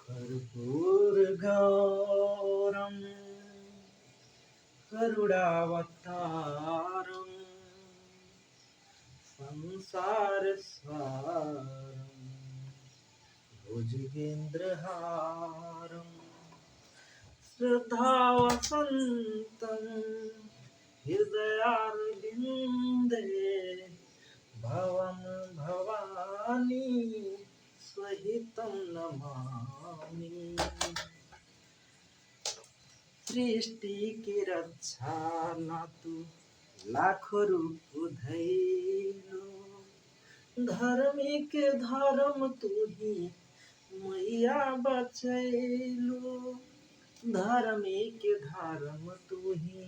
कर्पूरगौरं करुणावतारं संसारसारं भुजगेन्द्रहारं श्रद्धावसन्तं हृदयारविन्दे भवं भवानी सहितं नमामि। सृष्टि की रक्षा ना तू लाखों रूप धैलो, धर्मी के धर्म तू ही मैया बचैलो, धर्मी के धर्म तू ही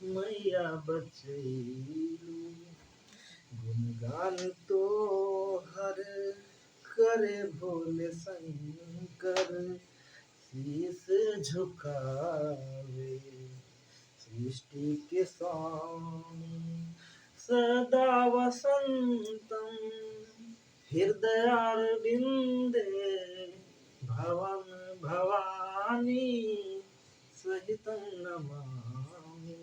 मैया बचैलो। गुणगान तो हर करे भोले शंकर, शीस झुकावे सृष्टि के स्वामी। सदा वसंतम हृदयारविंदे भवं भवानी सहितं नमामि।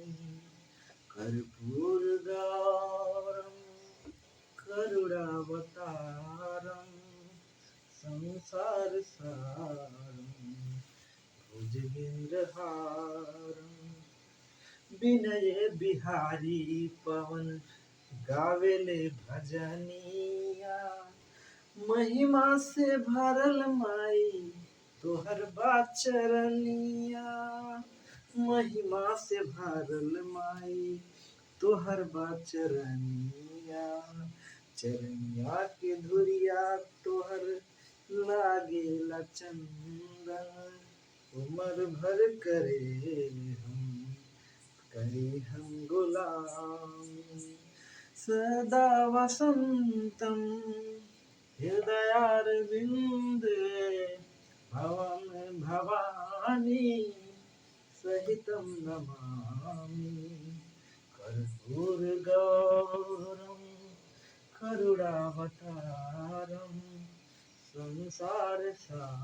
कर्पूरगौरं करुणावतारं संसारसारं भुजगेन्द्रहारं। विनय बिहारी पवन गावेले भजनिया, महिमा से भरल माई तोहर बाचरनिया, महिमा से भरल माई तोहर बाचरनिया। चरनिया के धुरिया तोहर लागेला चंदन, उमर भर करे हम गुलामी। सदा वसंतम हृदयारविंदे भवं भवानी सहितं नमामि। कर्पूरगौरं करुणावतारं संसारसारं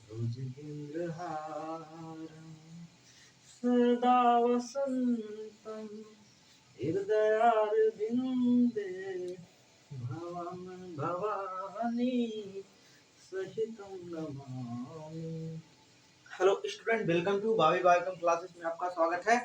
भुजगेन्द्रहारं। सदा वसंतं हृदयारविंदे भवं भवानी सहितं Namami. Hello student, welcome to भाभी बायोकम क्लासेस में आपका स्वागत है।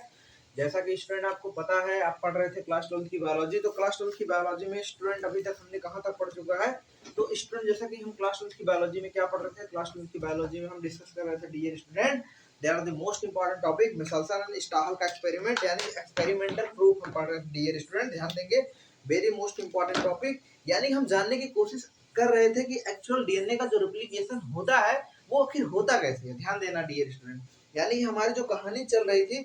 जैसा कि स्टूडेंट आपको पता है, आप पढ़ रहे थे क्लास 12 की बायोलॉजी। तो क्लास 12 की बायोलॉजी में स्टूडेंट अभी तक हमने कहां तक पढ़ चुका है? तो स्टूडेंट, जैसा कि हम क्लास 12 की बायोलॉजी में क्या पढ़ रहे थे, क्लास 12 की बायोलॉजी में हम डिस्कस कर रहे थे dear student, there are the most important topic Meselson and Stahl का एक्सपेरिमेंट, यानी एक्सपेरिमेंटल प्रूफ हम पढ़ रहे थे डियर स्टूडेंट। ध्यान देंगे, वेरी मोस्ट इंपॉर्टेंट टॉपिक, यानी हम जानने की कोशिश कर रहे थे कि एक्चुअल डीएनए का जो रिप्लिकेशन होता है वो आखिर होता कैसे है। ध्यान देना डियर स्टूडेंट, यानी हमारी जो कहानी चल रही थी,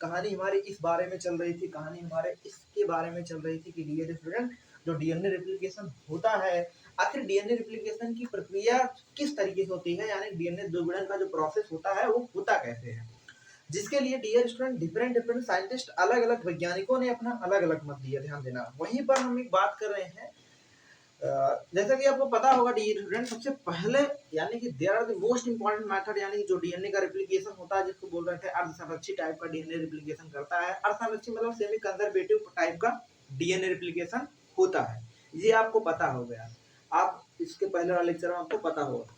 कहानी हमारी इस बारे में चल रही थी, कहानी हमारे इसके बारे में चल रही थी कि डियर स्टूडेंट, जो डीएनए रिप्लिकेशन होता है, आखिर डीएनए रिप्लिकेशन की प्रक्रिया किस तरीके से होती है, यानी डीएनए द्विगुणन का जो प्रोसेस होता है वो होता कैसे है, जिसके लिए डियर स्टूडेंट डिफरेंट साइंटिस्ट, अलग अलग वैज्ञानिकों ने अपना अलग अलग मत दिया। ध्यान देना, वहीं पर हम एक बात कर रहे हैं, जैसा कि आपको पता होगा डियर स्टूडेंट, सबसे पहले यानी कि there are the most important method, यानी जो डीएनए का रिप्लिकेशन होता है, जिसको बोल रहे थे अर्धसंरक्षी टाइप का डीएनए रिप्लिकेशन करता है। अर्धसंरक्षी मतलब सेमी कंजर्वेटिव टाइप का डीएनए रिप्लिकेशन होता है, ये आपको पता हो गया। आप इसके पहले वाले लेक्चर में आपको पता होगा।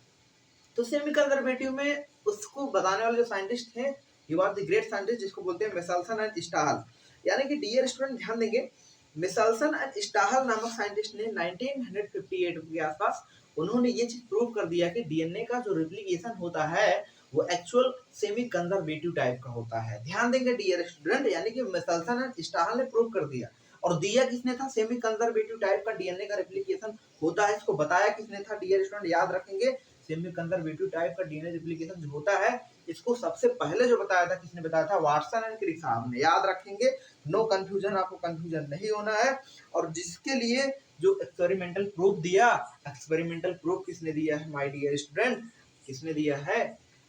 तो सेमी कंजर्वेटिव में उसको बताने वाले जो साइंटिस्ट थे, he was the great scientist, जिसको बोलते हैं मिसल्सन एंड स्टाहल। यानी कि डियर स्टूडेंट ध्यान देंगे, मिसल्सन एंड स्टाहल नामक साइंटिस्ट ने 1958 के आसपास उन्होंने ये चीज प्रूव कर दिया कि डीएनए का जो रिप्लिकेशन होता है वो एक्चुअल सेमी कंजर्वेटिव टाइप का होता है। ध्यान देंगे डियर स्टूडेंट, यानी कि मिसल्सन एंड स्टाहल ने प्रूव कर दिया, और दिया किसने था? सेमी कंजर्वेटिव टाइप का डीएनए का रिप्लिकेशन होता है, इसको बताया किसने था? डियर स्टूडेंट याद रखेंगे, सेमी कंजर्वेटिव टाइप का डीएनए रिप्लिकेशन जो होता है, इसको सबसे पहले जो बताया था, किसने बताया था? वाटसन एंड क्रिक साहब ने। याद रखेंगे, नो कंफ्यूजन, आपको कंफ्यूजन नहीं होना है। और जिसके लिए जो एक्सपेरिमेंटल प्रूफ दिया, एक्सपेरिमेंटल प्रूफ किसने दिया है माय डियर स्टूडेंट? किसने दिया है?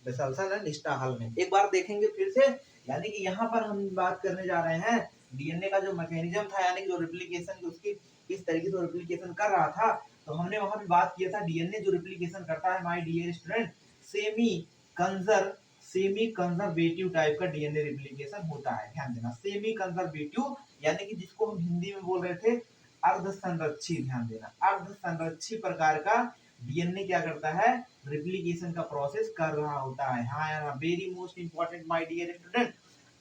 मिसल्सन एंड स्टाहल ने। एक बार देखेंगे फिर से, यानी कि यहाँ पर हम बात करने जा रहे हैं डीएनए का जो मैकेनिज्म था, यानी कि जो रिप्लिकेशन की उसकी किस तरीके से रिप्लिकेशन कर रहा था, तो हमने वहां भी बात किया था डीएनए जो रिप्लिकेशन करता है माय डियर स्टूडेंट सेमी कंजर सेमी कंजर्वेटिव टाइप का डीएनए रिप्लिकेशन होता है। ध्यान देना, सेमी कंजर्वेटिव यानी कि जिसको हम हिंदी में बोल रहे थे अर्ध संरक्षी। ध्यान देना, अर्ध संरक्षी प्रकार का डीएनए क्या करता है, रिप्लिकेशन का प्रोसेस कर रहा होता है। हाँ यार, very most important my dear student.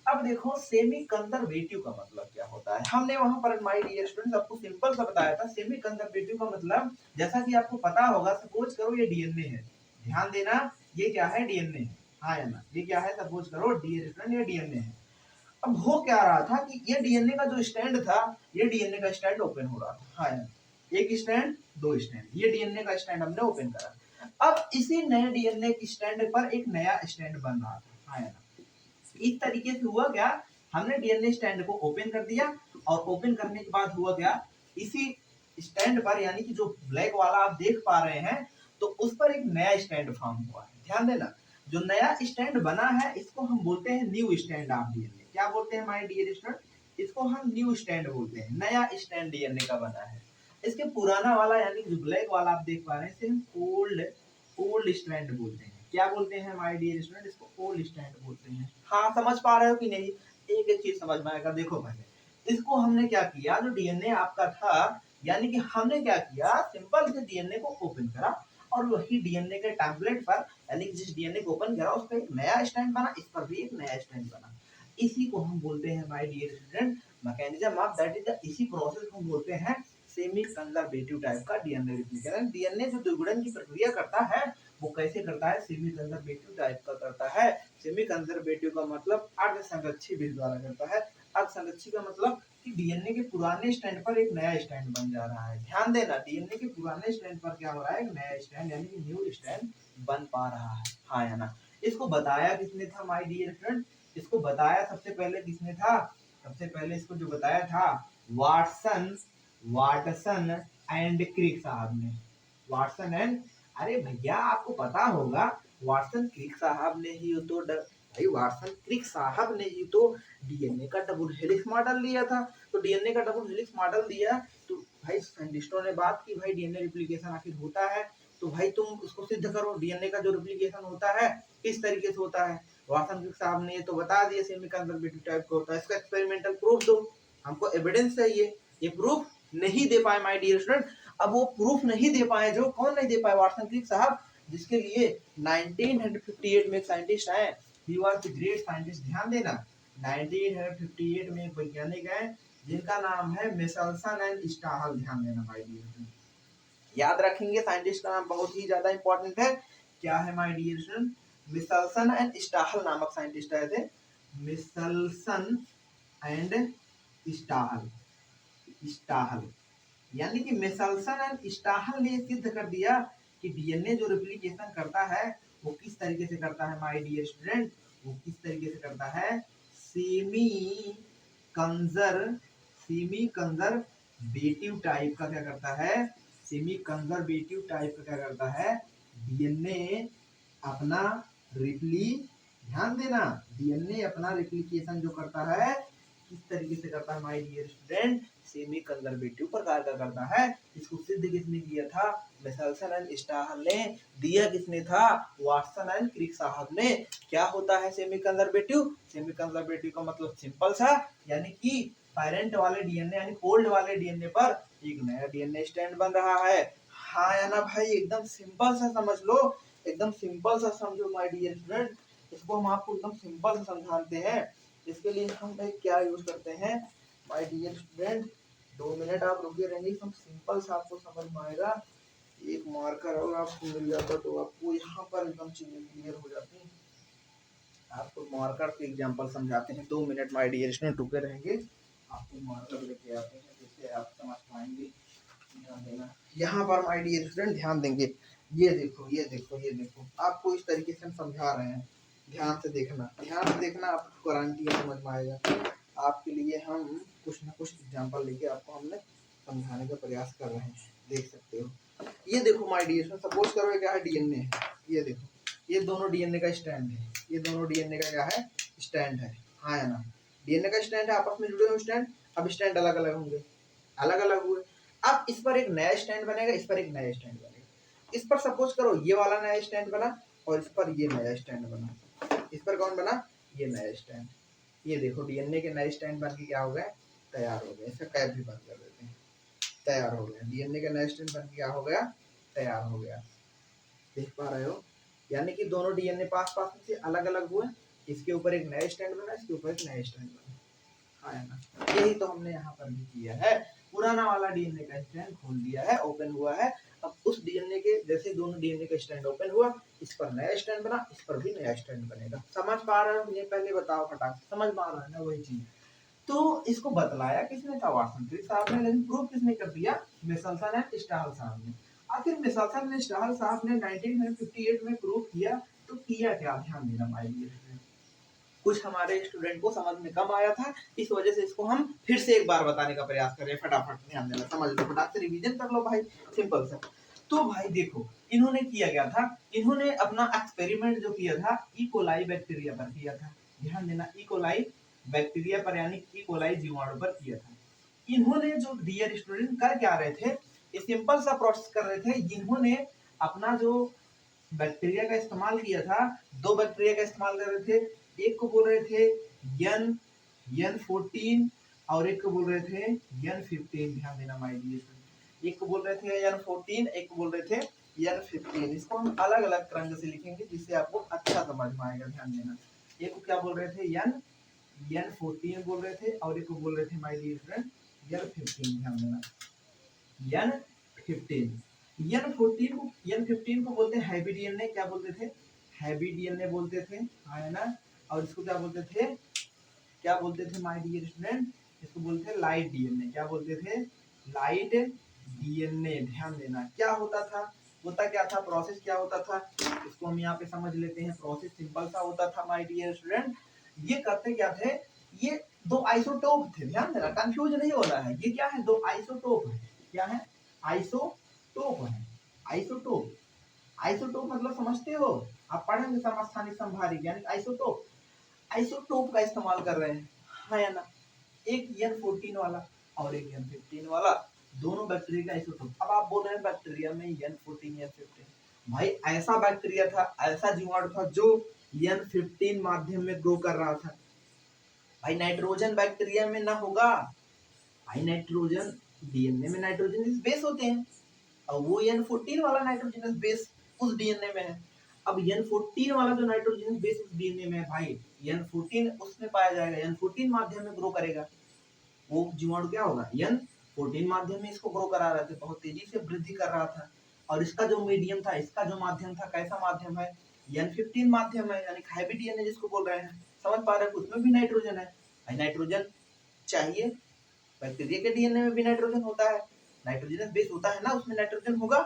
अब देखो सेमी कंजर्वेटिव का मतलब क्या होता है। हमने वहां पर माय डियर स्टूडेंट्स आपको सिंपल सा बताया था। सेमी कंजर्वेटिव का मतलब जैसा कि आपको पता होगा, सपोज करो ये डीएनए है। ध्यान देना, ये क्या है, डीएनए है। हाँ या ना, ये क्या है, सपोज करो डियर स्टूडेंट ये डीएनए है। अब हो क्या रहा था कि ये डीएनए का जो स्टैंड था, ये डीएनए का स्टैंड ओपन हो रहा था। हाँ या ना, एक स्टैंड दो स्टैंड, ये डीएनए का स्टैंड हमने ओपन करा। अब इसी नए डीएनए के स्टैंड पर एक नया स्टैंड बन रहा था। हाँ या ना, इस तरीके से हुआ क्या, हमने डीएनए स्टैंड को ओपन कर दिया और ओपन करने के बाद हुआ क्या, इसी स्टैंड पर यानी कि जो ब्लैक वाला आप देख पा रहे हैं, तो उस पर एक नया स्टैंड फॉर्म हुआ है। ध्यान देना, जो नया स्टैंड बना है इसको हम बोलते हैं न्यू स्टैंड ऑफ डीएनए। क्या बोलते हैं हमारे डियर स्टूडेंट, इसको हम न्यू स्टैंड बोलते हैं। नया स्टैंड डीएनए का बना है। इसके पुराना वाला यानी जो ब्लैक वाला आप देख पा रहे हैं, इसे हम ओल्ड स्टैंड बोलते हैं। क्या बोलते हैं हमारे डियर स्टूडेंट, इसको ओल्ड स्टैंड बोलते हैं। हाँ, समझ पा रहे हो कि नहीं, एक एक चीज समझ में आएगा। देखो पहले इसको हमने क्या किया, जो डीएनए आपका था, यानी कि हमने क्या किया, सिंपल से डीएनए को ओपन करा और वही डीएनए के टेम्पलेट पर यानी कि जिस डीएनए को ओपन करा उस पर एक नया स्टैंड बना, इस पर भी एक नया स्टैंड बना। इसी को हम बोलते हैं my dear student mechanism of that is the, इसी प्रोसेस को बोलते हैं सेमी कंजर्वेटिव टाइप का डीएनए रिप्लिकेशन। डीएनए जो द्विगुणन की प्रक्रिया करता है वो कैसे करता है, सेमी कंजर्वेटिव टाइप का करता है। सेमी कंजर्वेटिव का मतलब अर्ध संरक्षी विधि द्वारा करता है। अर्ध संरक्षी का मतलब कि डीएनए के पुराने स्टैंड पर एक नया स्टैंड बन जा रहा है। ध्यान देना, डीएनए के पुराने स्टैंड पर क्या हो रहा है, एक नया स्टैंड यानी कि न्यू स्टैंड बन पा रहा है। हाँ या ना, इसको बताया किसने था माय डियर फ्रेंड, इसको बताया सबसे पहले किसने था, सबसे पहले इसको जो बताया था वाटसन एंड क्रिक साहब ने। वाटसन एंड, अरे भैया आपको पता होगा, वाटसन क्रिक साहब ने ही तो भाई वाटसन क्रिक साहब ने ही तो डीएनए का डबल हेलिक्स मॉडल लिया था। तो डीएनए का डबल हेलिक्स मॉडल दिया तो भाई साइंटिस्टों ने बात की भाई डीएनए रिप्लिकेशन आखिर होता है, तो भाई तुम उसको सिद्ध करो, डीएनए का जो रिप्लिकेशन होता है किस तरीके से होता है। वाटसन क्रिक साहब ने ये तो बता दिया सेमी कंजर्वेटिव टाइप का होता है, इसका एक्सपेरिमेंटल प्रूफ दो, हमको एविडेंस चाहिए। ये प्रूफ नहीं दे पाए माय डियर स्टूडेंट। अब वो प्रूफ नहीं दे पाए, जो कौन नहीं दे पाए, वाटसन क्रिक साहब, जिसके लिए 1958 में एक साइंटिस्ट आए, he was the great scientist. ध्यान देना, 1958 में एक वैज्ञानिक है जिनका नाम है मिशेल्सन एंड स्टाहल। ध्यान देना माय डियर, याद रखेंगे, साइंटिस्ट का नाम बहुत ही ज्यादा इंपॉर्टेंट है। क्या है माय डियर स्टूडेंट, मिशेल्सन एंड स्टाहल नामक साइंटिस्ट आए थे। मिशेल्सन एंड स्टाहल, स्टाहल यानी कि मिशेल्सन एंड स्टाहल ने सिद्ध कर दिया कि डीएनए जो रिप्लिकेशन करता है वो किस तरीके से करता है माय डियर स्टूडेंट, वो किस तरीके से करता है, सेमी कंजर सेमी कंजर्वेटिव टाइप का क्या करता है, सेमी कंजर्वेटिव टाइप का क्या करता है, डीएनए अपना रिप्ली ध्यान देना, डीएनए अपना रिप्लिकेशन जो करता है किस तरीके से करता है my dear student, semi conservative प्रकार का करता है। इसको सिद्ध किसने किया था, मिशेल्सन एंड स्टाहल ने। दिया किसने था, वाटसन एंड क्रिक साहब ने। क्या होता है सेमी कंजर्वेटिव, सेमी कंजर्वेटिव का मतलब सिंपल सा, यानी कि पेरेंट वाले डीएनए यानी ओल्ड वाले डीएनए पर एक नया डीएनए स्टैंड बन रहा है। हाँ या ना भाई, एकदम सिंपल सा समझ लो, एकदम सिंपल सा समझो माय डियर स्टूडेंट। इसको हम आपको एकदम सिंपल से समझाते हैं। इसके लिए हम एक क्या यूज करते हैं माय डियर स्टूडेंट, 2 मिनट आप रुके रहेंगे, एकदम सिंपल से आपको समझ में आएगा। एक मार्कर अगर आपको मिल जाता तो आपको यहाँ पर एकदम चीजें क्लियर हो जाती हैं। आपको मार्कर के एग्जांपल समझाते हैं, 2 मिनट माय डियर स्टूडेंट रुके रहेंगे, आपको मार्कर लेके आते हैं जिससे आप समझ पाएंगे। ध्यान देना, यहाँ पर माय डियर स्टूडेंट ध्यान देंगे, ये देखो ये देखो ये देखो, आपको इस तरीके से हम समझा रहे हैं, ध्यान से देखना, ध्यान से देखना, आपको गारंटी समझ में आएगा। आपके लिए हम कुछ ना कुछ एग्जांपल लेके आपको हमने समझाने का प्रयास कर रहे हैं, देख सकते हो। ये देखो माय डियर स्टूडेंट, सपोज करो ये क्या है, डीएनए है, ये देखो, ये दोनों डीएनए का स्टैंड है, ये दोनों डीएनए का क्या है, स्टैंड है। हाँ या ना, डीएनए का स्टैंड है, आपस में जुड़े हुए स्टैंड। अब स्टैंड अलग अलग होंगे, अलग अलग हुए, अब इस पर एक नया स्टैंड बनेगा, इस पर एक नया स्टैंड बनेगा। इस पर सपोज करो ये वाला नया स्टैंड बना और इस पर ये नया स्टैंड बना। इस पर कौन बना? ये नया स्टैंड। ये देखो डीएनए के नए स्टैंड बन के क्या हो गए? तैयार हो गए। इसका कैप भी बंद कर देते हैं। तैयार हो गया डीएनए का नया स्टैंड बन के क्या हो गया? तैयार हो गया। देख पा रहे हो? यानी कि दोनों डीएनए पास पास में से अलग अलग हुए, इसके ऊपर एक नया स्टैंड बना, इसके ऊपर एक नया स्टैंड बना। हाँ है ना? यही तो हमने यहाँ पर भी किया है। पुराना वाला डीएनए का स्टैंड खोल दिया है, ओपन हुआ है। अब उस डीएनए के जैसे दोनों डीएनए का स्टैंड ओपन हुआ, इस पर नया स्टैंड बना, इस पर भी नया स्टैंड बनेगा। समझ पा रहे हो? ये पहले बताओ फटाक से, समझ पा रहे हो ना? वही चीज। तो इसको बतलाया किसने था? वाटसन साहब ने। लेकिन प्रूव किसने कर दिया? मिशेल्सन एंड स्टाहल साहब ने। आखिर मिशेल्सन एंड स्टाहल साहब ने 1958 में प्रूव किया, तो किया क्या? ध्यान देना भाई। कुछ हमारे स्टूडेंट को समझ में कम आया था, इस वजह से इसको हम फिर से एक बार बताने का प्रयास करें। फटाफट ध्यान देना, समझ लो, फटाफट से रिवीजन कर लो भाई, सिंपल सा। तो भाई देखो, इन्होंने किया क्या था? इन्होंने अपना एक्सपेरिमेंट जो किया था इकोलाई बैक्टीरिया पर किया था। ध्यान देना, इकोलाई बैक्टीरिया पर यानी इकोलाई जीवाणु पर किया था। इन्होंने जो डियर स्टूडेंट कर क्या रहे थे? ये सिंपल सा प्रोसेस कर रहे थे। इन्होंने अपना जो बैक्टीरिया का इस्तेमाल किया था, दो बैक्टीरिया का इस्तेमाल कर रहे थे। एक को बोल रहे थे N14 और एक को बोल रहे थे N15। ध्यान देना माय डियर। एक को बोल रहे थे N14, एक को बोल रहे थे N15। इसको हम अलग अलग रंग से लिखेंगे जिससे आपको अच्छा समझ में आएगा। ध्यान देना, एक को क्या बोल रहे थे? N14 बोल रहे थे और एक को बोल रहे थे माय डियर फ्रेंड N15। ध्यान देना, N15। N15 को बोलते हैं हैवी डीएनए। क्या बोलते थे? हैवी डीएनए बोलते थे, है ना? और इसको क्या बोलते थे? क्या बोलते थे माय डियर स्टूडेंट? इसको बोलते थे लाइट डीएनए। क्या बोलते थे? Light DNA. ध्यान देना, क्या होता था? होता क्या था? प्रोसेस क्या होता था? इसको हम यहाँ पे समझ लेते हैं। प्रोसेस सिंपल सा होता था माय डियर स्टूडेंट। ये करते क्या थे? ये दो आइसोटोप थे। ध्यान देना, कंफ्यूज नहीं होना है। ये क्या है? दो आइसोटोप है। क्या है? आइसोटोप है। आइसोटोप, आइसोटोप मतलब समझते हो? आप पढ़ेंगे समस्थानिक संभारिक यानी आइसोटोप। आइसोटोप का इस्तेमाल कर रहे हैं, हाँ या ना? एक N14 वाला और एक N15 वाला, दोनों बैक्टीरिया का आइसोटोप। अब आप बोल रहे हैं बैक्टीरिया में N14 N15। भाई ऐसा बैक्टीरिया था, ऐसा जीवाणु था जो N15 माध्यम में ग्रो कर रहा था। भाई नाइट्रोजन बैक्टीरिया में ना होगा। भाई नाइट्रोजन डीएनए में नाइट्रोजन बेस होते हैं और वो N14 वाला नाइट्रोजनस बेस उस डीएनए में है। अब N14 वाला जो नाइट्रोजनस बेस उस डीएनए में है भाई, N14 उसमें पाया जाएगा, N14 माध्यम में ग्रो करेगा। वो जीवाणु क्या होगा? N14 माध्यम में इसको ग्रो करा रहे थे, बहुत तेजी से वृद्धि कर रहा था। और इसका जो मीडियम था, इसका जो माध्यम था, कैसा माध्यम है? N15 माध्यम है, यानी हैवी डीएनए जिसको बोल रहे हैं। समझ पा रहे हैं? उसमें भी नाइट्रोजन है। भाई नाइट्रोजन चाहिए, बैक्टीरिया के डीएनए में भी नाइट्रोजन होता है, नाइट्रोजनस बेस होता है ना, उसमें नाइट्रोजन होगा,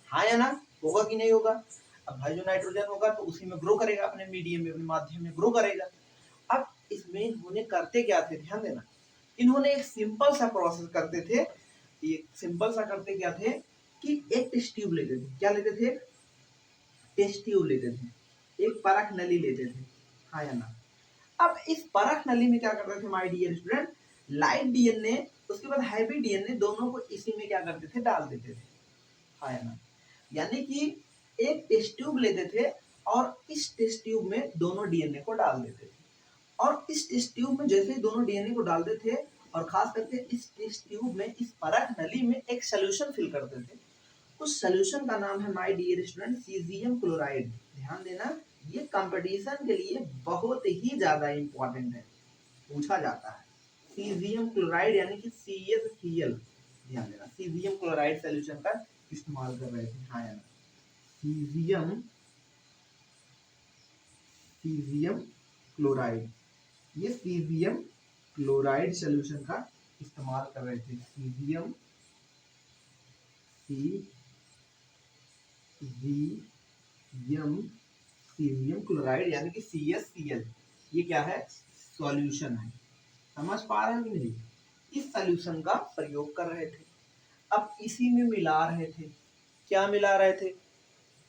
हाँ या ना? होगा कि नहीं होगा? अब भाई जो नाइट्रोजन होगा तो उसी में ग्रो करेगा, अपने मीडियम में, अपने माध्यम में ग्रो करेगा। अब इसमें इन्होंने करते क्या थे? ध्यान देना, इन्होंने एक सिंपल सा प्रोसेस करते थे। ये सिंपल सा करते क्या थे कि एक टेस्ट ट्यूब लेते थे। क्या लेते थे? टेस्ट ट्यूब लेते थे, एक परख नली लेते थे, हाँ या ना? अब इस परख नली में क्या करते थे my dear student? Light DNA उसके बाद हैवी डीएनए दोनों को इसी में क्या करते थे? डाल देते थे, हाँ या ना? यानी कि एक टेस्ट ट्यूब लेते थे और इस टेस्ट ट्यूब में दोनों डीएनए को डाल देते थे। और इस टेस्ट ट्यूब में जैसे ही दोनों डीएनए को डालते थे और खास करके इस टेस्ट ट्यूब में, इस परख नली में एक सोल्यूशन फिल करते थे। उस सोल्यूशन का नाम है my dear student caesium chloride. ध्यान देना, ये कंपटीशन के लिए बहुत ही ज्यादा इंपॉर्टेंट है, पूछा जाता है। सीजियम क्लोराइड यानी कि CaCl। ध्यान देना, सीजियम क्लोराइड सोल्यूशन का इस्तेमाल कर रहे थे, हाँ या ना? सीजियम सीजियम क्लोराइड, ये सीजियम क्लोराइड सोल्यूशन का इस्तेमाल कर रहे थे। सीजियम सीजियम क्लोराइड यानी कि CaCl, ये क्या है? सॉल्यूशन है। समझ पा रहे हैं कि नहीं? इस सॉल्यूशन का प्रयोग कर रहे थे। अब इसी में मिला रहे थे। क्या मिला रहे थे?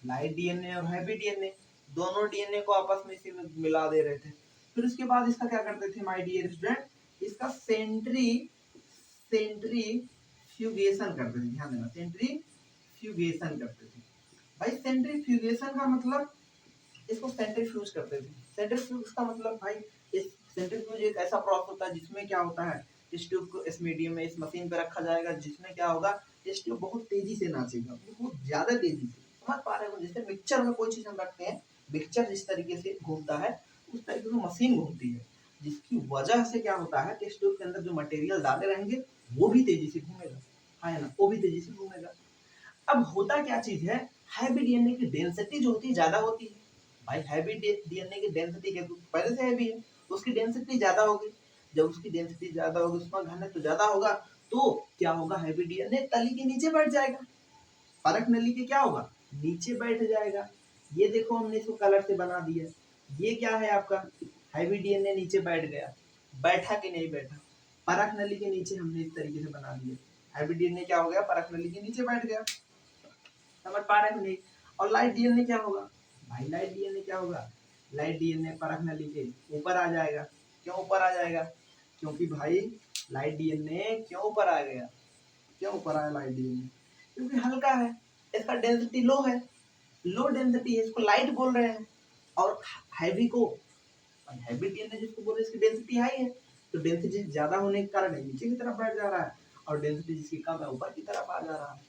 लाइट डीएनए और हैवी डीएनए, दोनों डीएनए को आपस में इसी में मिला दे रहे थे। फिर उसके बाद इसका क्या करते थे माय डियर स्टूडेंट? इसका सेंट्रीफ्यूगल सेंट्रीफ्यूगेशन करते थे, ध्यान देना, सेंट्रीफ्यूगेशन करते थे। भाई सेंट्रीफ्यूगेशन का मतलब इसको सेंट्रीफ्यूज करते थे। सेंट्रीफ्यूज का मतलब भाई इस सेंट्रीफ्यूज एक ऐसा प्रोसेस होता है जिसमें क्या होता है, इस ट्यूब को इस मीडियम में इस मशीन पे रखा जाएगा, जिसमें क्या होगा, इस ट्यूब बहुत तेजी से नाचेगा, बहुत ज्यादा तेजी से, समझ पा रहे हो, जैसे मिक्सचर में कोई चीज हम रखते हैं, मिक्सचर जिस तरीके से घूमता है उस तरीके से मशीन घूमती है, जिसकी वजह से क्या होता है, टेस्ट ट्यूब के अंदर जो मटेरियल डाले रहेंगे वो भी तेजी से घूमेगा, है ना, वो भी तेजी से घूमेगा। अब होता क्या चीज है, हैवी डीएनए की डेंसिटी जो होती है ज्यादा होती है। भाई हैवी डीएनए की डेंसिटी क्या, पहले से हैवी है, उसकी डेंसिटी ज्यादा होगी, जब उसकी डेंसिटी ज्यादा होगी, उसका घनत्व ज्यादा होगा, तो क्या होगा, हैवी डीएनए तली के नीचे बैठ जाएगा, परख नली के क्या होगा, नीचे बैठ जाएगा। ये देखो हमने इसको कलर से बना दिया, ये क्या है आपका, हैवी डीएनए नीचे बैठ गया, बैठा कि नहीं बैठा, परख नली के नीचे हमने इस तरीके से बना दिया, हैवी डीएनए क्या हो गया, परख नली के नीचे बैठ गया, समझ पा रहे हैं नहीं। और लाइट डीएनए क्या होगा, भाई लाइट डीएनए क्या होगा, लाइट डीएनए परख नली के ऊपर आ जाएगा। क्यों ऊपर आ जाएगा, क्योंकि भाई लाइट डीएनए क्यों ऊपर आ गया, क्यों ऊपर आया लाइट डीएनए, क्योंकि हल्का है, इसका डेंसिटी लो है, लो डेंसिटी है, इसको लाइट बोल रहे हैं। और हैवी को, हैवी डीएनए जिसको बोल रहे हैं, इसकी डेंसिटी हाई है, तो डेंसिटी ज्यादा होने के कारण नीचे की तरफ बैठ जा रहा है, और डेंसिटी जिसकी कम है ऊपर की तरफ आ जा रहा है।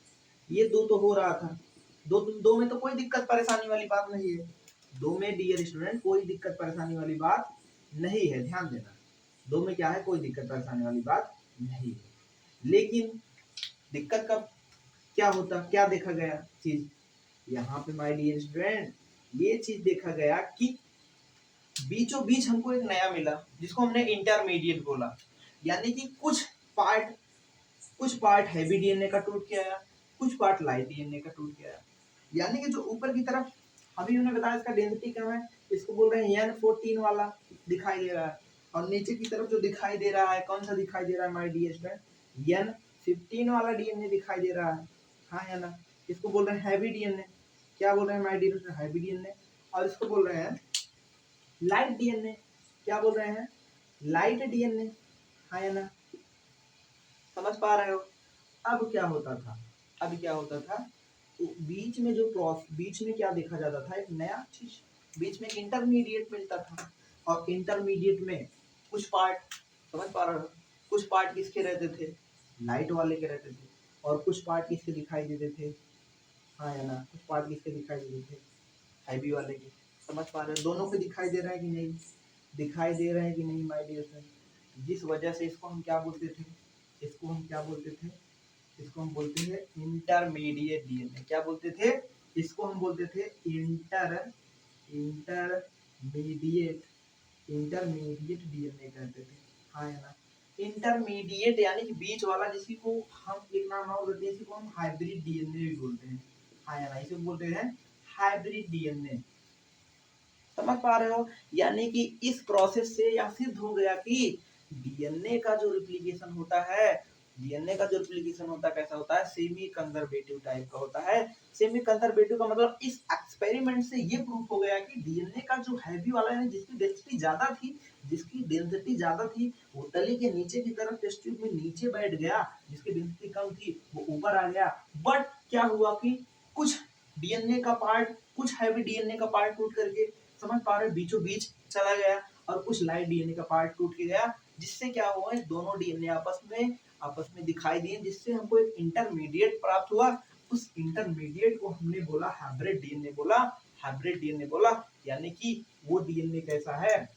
ये दो तो हो रहा था, दो में तो कोई दिक्कत परेशानी वाली बात नहीं है, दो में डियर स्टूडेंट कोई दिक्कत परेशानी वाली बात नहीं है, ध्यान देना, दो में क्या है, कोई दिक्कत परेशानी वाली बात नहीं है। लेकिन दिक्कत कब क्या होता, क्या देखा गया चीज, यहाँ पे माय डियर स्टूडेंट ये चीज देखा गया कि बीचों बीच हमको एक नया मिला, जिसको हमने इंटरमीडिएट बोला, यानी कि कुछ पार्ट हैवी डीएनए का टूट के आया, कुछ पार्ट लाइट डीएनए का टूट के आया, यानी कि जो ऊपर की तरफ अभी उन्होंने बताया इसका डेंसिटी कम है, इसको बोल रहे हैं N14 वाला दिखाई दे रहा है, और नीचे की तरफ जो दिखाई दे रहा है, कौन सा दिखाई दे रहा है माय डियर स्टूडेंट, N15 वाला डीएनए दिखाई दे रहा है, हाँ या ना, इसको बोल रहे हैं हैवी डीएनए, क्या बोल रहे हैं my dear student, heavy DNA. और इसको बोल रहे हैं लाइट डीएनए, क्या बोल रहे हैं, लाइट डीएनए, हाँ या ना, समझ पा रहे हो। अब क्या होता था, अब क्या होता था, तो बीच में बीच में क्या देखा जाता था, एक नया चीज, बीच में एक इंटरमीडिएट मिलता था, और इंटरमीडिएट में कुछ पार्ट, समझ पा रहे हो, कुछ पार्ट किसके रहते थे, लाइट वाले के रहते थे, और कुछ पार्ट किसके दिखाई देते थे, हाँ या ना, कुछ पार्ट किसके दिखाई देते थे, हैवी वाले के, समझ पा रहे हो, दोनों को दिखाई दे रहा है कि नहीं, दिखाई दे रहे हैं कि नहीं माय डियर फ्रेंड, जिस वजह से इसको हम क्या बोलते थे, इसको हम क्या बोलते थे, इसको हम बोलते हैं इंटरमीडिएट डीएनए, क्या बोलते थे, इसको हम बोलते थे इंटरमीडिएट इंटरमीडिएट डीएनए कहते थे, हाँ है ना, इंटरमीडिएट यानी कि बीच वाला, जिसी को हम एक नाम और बोलते हैं, इसी को हम हाइब्रिड डीएनए भी बोलते हैं, हाँ है ना, इसे बोलते हैं हाइब्रिड डीएनए, समझ पा रहे हो। यानी कि इस प्रोसेस से यह सिद्ध हो गया कि डीएनए का जो रिप्लिकेशन होता है, डीएनए का जो रिप्लिकेशन होता है कैसा होता है, सेमी कंजर्वेटिव टाइप का होता है। सेमी कंजर्वेटिव का मतलब इस एक्सपेरिमेंट से ये प्रूफ हो गया कि डीएनए का जो हैवी वाला है, जिसकी डेंसिटी ज्यादा थी, वो तली के नीचे की तरफ टेस्ट ट्यूब में नीचे बैठ गया, जिसकी डेंसिटी कम थी वो ऊपर आ गया। बट क्या हुआ कि कुछ डीएनए का पार्ट, कुछ हैवी डीएनए का पार्ट टूट करके, समझ पा रहे, बीचों बीच चला गया, और कुछ लाइट डीएनए का पार्ट टूट के गया, जिससे क्या हुआ, दोनों डीएनए आपस में दिखाई दिए, जिससे हमको एक इंटरमीडिएट प्राप्त हुआ। उस इंटरमीडिएट को हमने बोला हाइब्रिड डीएनए बोला, हाइब्रिड डीएनए बोला, यानी कि वो डीएनए कैसा है,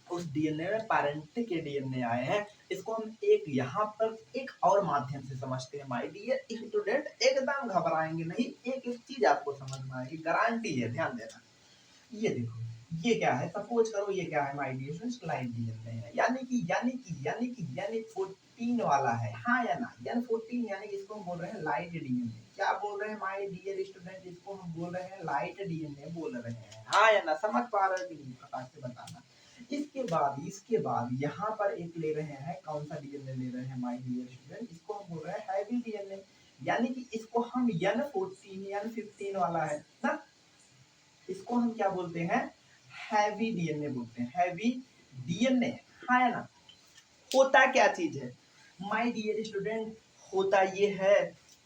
उस डीएनए में पैरेंटिक के डीएनए आए हैं। इसको हम एक यहाँ पर एक और माध्यम से समझते हैं माय डियर स्टूडेंट, एकदम घबराएंगे नहीं, एक एक चीज आपको समझ में आएगी, गारंटी है, ध्यान देना। ये देखो, ये क्या है, सपोज करो ये क्या है my dear students, light DNA है, यानी 14 वाला है, हाँ या ना, N14 यानी कि इसको हम बोल रहे हैं लाइट डीएनए, क्या बोल रहे हैं माय डियर स्टूडेंट, इसको हम बोल रहे हैं लाइट डीएनए बोल रहे हैं, हाँ या ना, समझ पा रहे हो कि नहीं, फटाक से बताना। इसके बाद यहाँ पर एक ले रहे हैं, कौन सा डीएनए ले रहे हैं माय डियर स्टूडेंट, इसको हम बोल रहे हैं हैवी डीएनए, यानी कि इसको हम N15 वाला है ना, इसको हम क्या बोलते हैं, हैवी डीएनए बोलते हैं, हैवी डीएनए, हाँ या ना। होता क्या चीज है माय डियर स्टूडेंट, होता ये है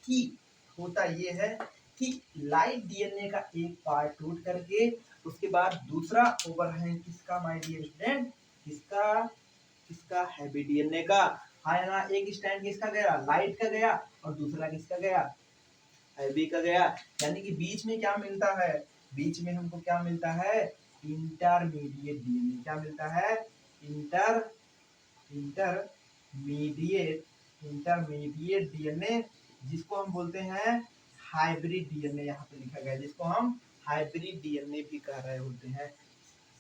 कि होता ये है कि लाइट डीएनए का एक पार्ट टूट करके उसके बाद दूसरा ओवरहैंग किसका माय डियर स्टूडेंट, किसका, किसका हैवी डीएनए का। हाँ है ना, एक स्टैंड किसका गया, लाइट का गया, और दूसरा किसका गया, हैवी का गया। यानी कि बीच में क्या मिलता है, बीच में हमको क्या मिलता है, इंटरमीडिएट डीएनए। क्या मिलता है, इंटरमीडिएट इंटरमीडिएट डीएनए, जिसको हम बोलते हैं हाइब्रिड डीएनए। यहाँ पे लिखा गया है जिसको हम हाइब्रिड डीएनए भी कह रहे होते हैं।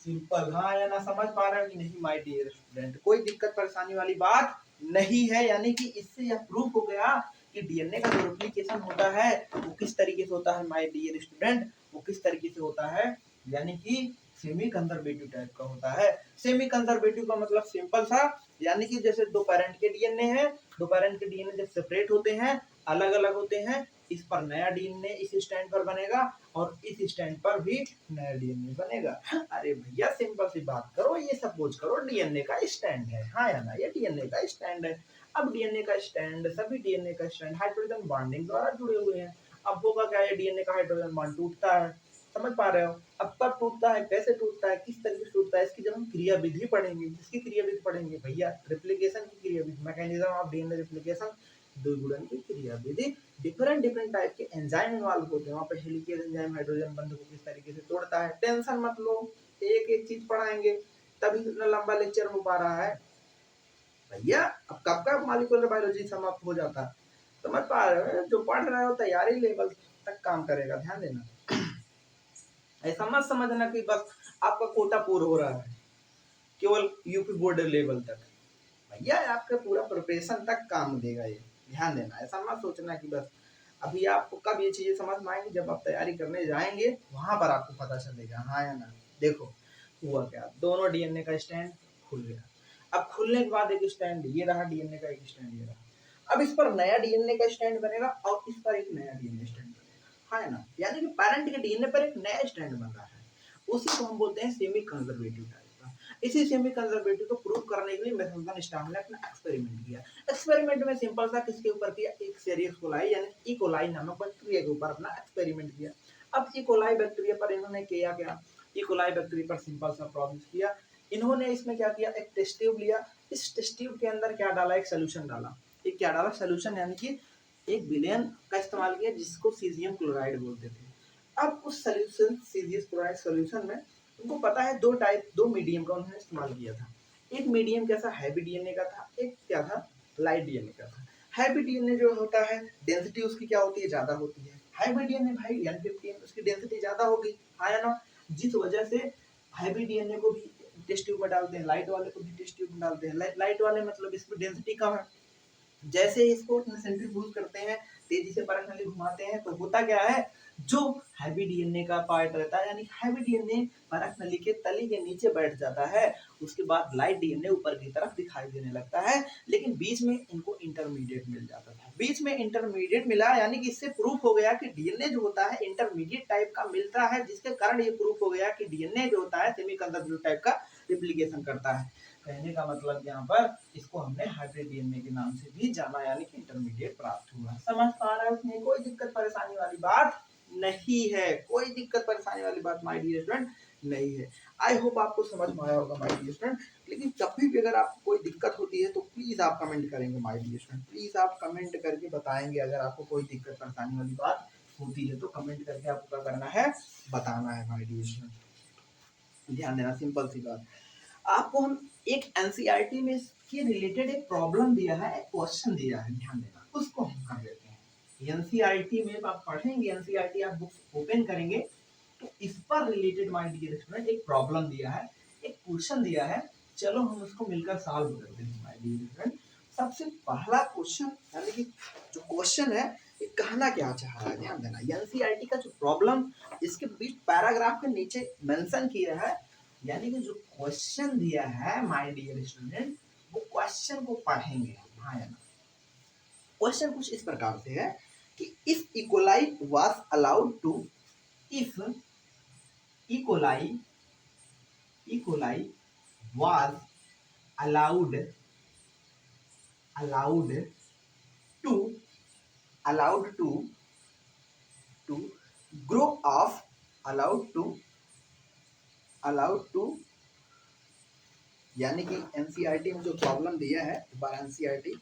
सिंपल, हाँ या ना, समझ पा रहे हो कि नहीं माय डियर स्टूडेंट, कोई दिक्कत परेशानी वाली बात नहीं है। यानी कि इससे यह प्रूफ हो गया कि डीएनए का जो रेप्लिकेशन होता है वो किस तरीके से होता है माय डियर स्टूडेंट, वो किस तरीके से होता है, यानी कि सेमी कंजर्वेटिव टाइप का होता है। सेमी कंजर्वेटिव का मतलब सिंपल सा, यानी कि जैसे दो पेरेंट के डीएनए हैं, दो पेरेंट के डीएनए जब सेपरेट होते हैं, अलग अलग होते हैं, इस पर नया डीएनए इस स्टैंड पर बनेगा और इस स्टैंड पर भी नया डीएनए बनेगा। अरे भैया सिंपल सी बात करो, ये सपोज करो डीएनए का स्टैंड है, हाँ या ना, ये डीएनए का स्टैंड है। अब डीएनए का स्टैंड, सभी डीएनए का स्टैंड हाइड्रोजन बॉन्डिंग द्वारा जुड़े हुए हैं। अब होगा क्या, ये डीएनए का हाइड्रोजन बॉन्ड टूटता है, समझ पा रहे हो। अब कब टूटता है, कैसे टूटता है, किस तरीके से टूटता है, इसकी जब हम क्रिया विधि पढ़ेंगे, जिसकी क्रिया विधि पढ़ेंगे भैया, रिप्लिकेशन की क्रिया विधि, मैकेनिज्म ऑफ डीएनए रिप्लिकेशन, द्विगुणन की क्रिया विधि। डिफरेंट डिफरेंट टाइप के एंजाइम इन्वॉल्व होते हैं वहाँ पे। हेलिकेज एंजाइम हाइड्रोजन बंध को किस तरीके से तोड़ता है, टेंशन मत लो, एक एक चीज पढ़ाएंगे, तभी इतना लंबा लेक्चर हो पा रहा है भैया। अब कब कब मॉलिक्यूलर बायोलॉजी समाप्त हो जाता है, समझ पा रहे हो, जो पढ़ रहे हो तैयारी लेवल तक काम करेगा, ध्यान देना। ऐसा मत समझना कि बस आपका कोटा पूरा हो रहा है केवल यूपी बोर्ड लेवल तक, भैया आपके पूरा प्रिपरेशन तक काम देगा ये, ध्यान देना। ऐसा मत सोचना कि बस अभी आपको कब ये चीजें समझ में आएंगी, जब आप तैयारी करने जाएंगे वहां पर आपको पता चलेगा, हाँ या ना। देखो हुआ क्या, दोनों डीएनए का स्टैंड खुल गया। अब खुलने के बाद एक स्टैंड ये रहा, डीएनए का एक स्टैंड ये रहा। अब इस पर नया डीएनए का स्टैंड बनेगा और इस पर एक नया डीएनए स्टैंड बनेगा, हाँ या ना। यानी कि पेरेंट के डीएनए पर एक नया स्टैंड बन रहा है, उसी को हम बोलते हैं सेमी कंजर्वेटिव टाइप का। इसी सेमी कंजर्वेटिव को प्रूव करने के लिए मैथमेटिकल स्टाफ ने अपना एक्सपेरिमेंट किया। एक्सपेरिमेंट में सिंपल सा किसके ऊपर किया, एक सीरियस कोलाई यानी ई कोलाई नामक बैक्टीरिया के ऊपर अपना एक्सपेरिमेंट किया। अब ई कोलाई बैक्टीरिया पर इन्होंने किया क्या, ई कोलाई बैक्टीरिया पर सिंपल सा प्रोसेस किया। इन्होंने इसमें क्या किया, एक टेस्ट ट्यूब लिया, इस टेस्ट ट्यूब के अंदर क्या डाला, एक सोल्यूशन डाला। एक क्या डाला, सोल्यूशन, यानी कि एक विलेन का इस्तेमाल किया जिसको सीजियम क्लोराइड बोलते थे। अब उस सोल्यूशन सीजियम क्लोराइड सोल्यूशन में उनको पता है दो मीडियम का उन्होंने इस्तेमाल किया था। एक मीडियम कैसा, हैवी डीएनए का था, एक क्या था, लाइट डीएनए का था। हैवी डीएनए जो होता है डेंसिटी उसकी क्या होती है, ज्यादा होती है। हैवी डीएनए भाई N15 उसकी डेंसिटी ज्यादा होगी, हाँ या ना। जिस वजह से हैवी डीएनए को भी टेस्ट ट्यूब में डालते हैं, लाइट वाले को भी टेस्ट ट्यूब में डालते हैं। लाइट वाले मतलब इसकी डेंसिटी कम है, जैसे इसको सेंट्रीफ्यूज करते हैं, तेजी से परख नली घुमाते हैं, तो होता क्या है, जो हैवी डीएनए का पार्ट रहता है, यानी हैवी डीएनए परख नली के तली के नीचे बैठ जाता है, उसके बाद लाइट डीएनए ऊपर की तरफ दिखाई देने लगता है। लेकिन बीच में इनको इंटरमीडिएट मिल जाता था, बीच में इंटरमीडिएट मिला, यानी कि इससे प्रूफ हो गया कि डीएनए जो होता है इंटरमीडिएट टाइप का मिलता है, जिसके कारण ये प्रूफ हो गया कि डीएनए जो होता है सेमी कंजर्वेटिव टाइप का रिप्लिकेशन करता है। कहने का मतलब यहाँ पर इसको हमने हाइब्रिड डीएनए के नाम से भी जाना, यानी कि इंटरमीडिएट प्राप्त हुआ। समझ पा रहा है, उसमें कोई दिक्कत परेशानी वाली बात नहीं है, कोई दिक्कत परेशानी वाली बात माय डियर स्टूडेंट नहीं है। आई होप आपको समझ में आया होगा माय डियर स्टूडेंट। लेकिन कभी भी अगर आपको कोई दिक्कत होती है तो प्लीज आप कमेंट करेंगे माय डियर स्टूडेंट, प्लीज आप कमेंट करके बताएंगे। अगर आपको कोई दिक्कत परेशानी वाली बात होती है तो कमेंट करके आपको क्या करना है, बताना है माय डियर स्टूडेंट। ध्यान देना, सिंपल सी बात। आपको हम एक एनसीईआरटी में इसके रिलेटेड एक प्रॉब्लम दिया है, एक क्वेश्चन दिया है, ध्यान देना, उसको हम कर लेते हैं। एनसीईआरटी में आप पढ़ेंगे, एनसीईआरटी आप बुक्स ओपन करेंगे तो इस पर रिलेटेड माय डियर स्टूडेंट एक प्रॉब्लम दिया है, एक क्वेश्चन दिया है। चलो हम उसको मिलकर सॉल्व करते हैं माय डियर स्टूडेंट। सबसे पहला क्वेश्चन, यानी कि जो क्वेश्चन है ये कहना क्या चाह रहा है, ध्यान देना। एनसीईआरटी का जो प्रॉब्लम इसके बीच पैराग्राफ के नीचे मेंशन किया है, यानी कि जो क्वेश्चन दिया है माय डियर स्टूडेंट, वो क्वेश्चन को पढ़ेंगे, हाँ या ना। क्वेश्चन कुछ इस प्रकार से है कि if E coli was allowed to, if E coli was allowed to allowed to grow of allowed to यानी कि एनसीईआरटी में जो प्रॉब्लम दिया है, एक बार एनसीईआरटी